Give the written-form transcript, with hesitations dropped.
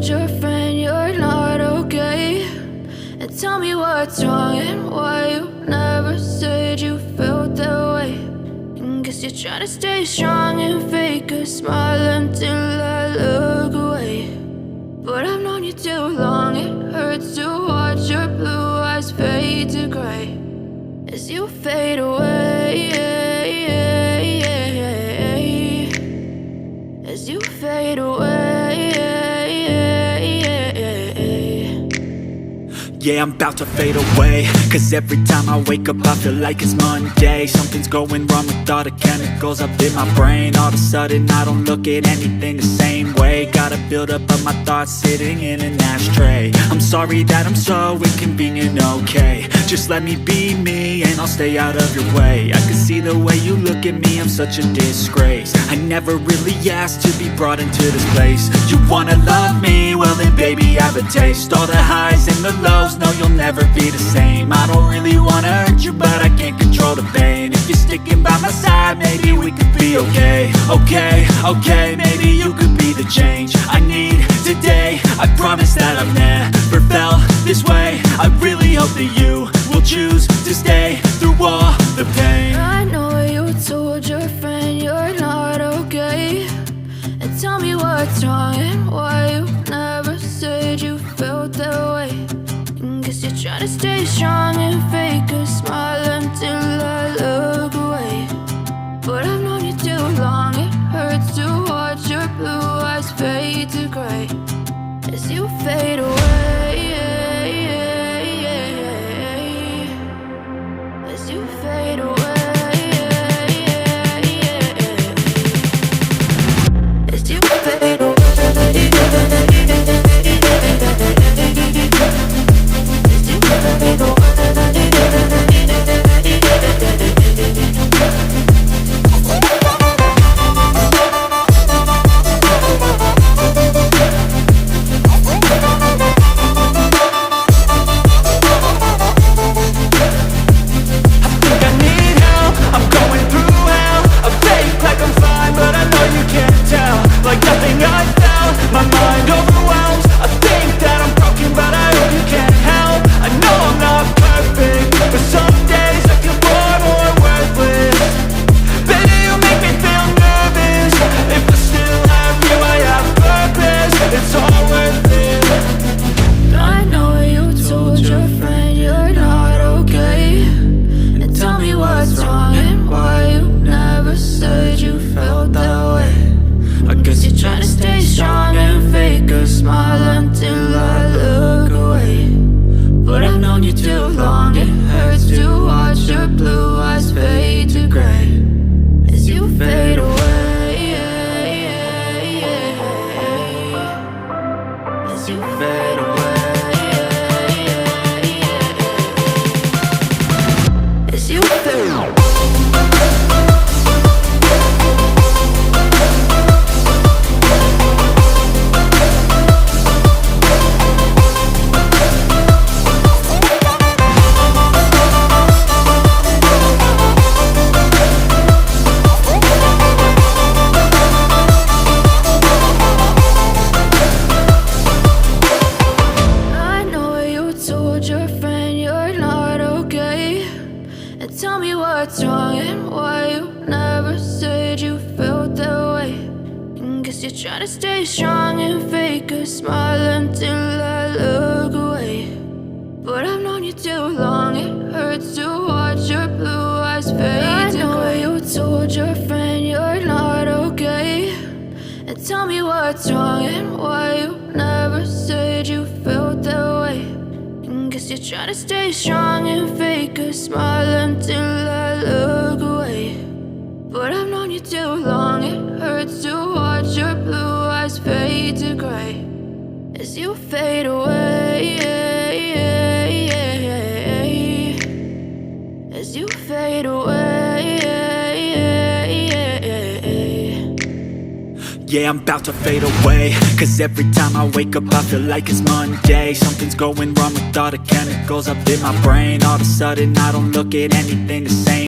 told your friend you're not okay? And tell me what's wrong and why you never said you felt that way. And guess you're trying to stay strong and fake a smile until I look away. But I've known you too long, it hurts to watch your blue eyes fade to gray as you fade away, as you fade away. Yeah, I'm about to fade away, cause every time I wake up I feel like it's Monday. Something's going wrong with all the chemicals up in my brain. All of a sudden I don't look at anything the same way. Got a buildup of my thoughts sitting in an ashtray. I'm sorry that I'm so inconvenient, okay? Just let me be me and I'll stay out of your way. I can see the way you look at me, I'm such a disgrace. I never really asked to be brought into this place. You wanna love me? Well then baby I have a taste. All the highs and the lows, no, you'll never be the same. I don't really wanna hurt you, but I can't control the pain. If you're sticking by my side, maybe we could be okay. Okay, maybe you could be the change I need today. I promise that I've never felt this way. I really hope that you will choose to stay through all the pain. I know you told your friend you're not okay. And tell me what's wrong and why you never said you felt that way. Guess you're trying to stay strong and fake a smile until I look away. But I've known you too long, it hurts to watch your blue eyes fade to gray as you fade away, as you fade away, as you fade away. Try to stay strong and fake a smile until I look away. But I've known you too long, it hurts to watch your blue eyes fade. I know you told your friend you're not okay. And tell me what's wrong and why you never said you felt that way. And guess you're trying to stay strong and fake a smile until I look away. But I've known you too long, it hurts to watch your blue eyes fade to gray as you fade away, as you fade away. Yeah, I'm about to fade away, cause every time I wake up I feel like it's Monday. Something's going wrong with all the chemicals up in my brain. All of a sudden I don't look at anything the same.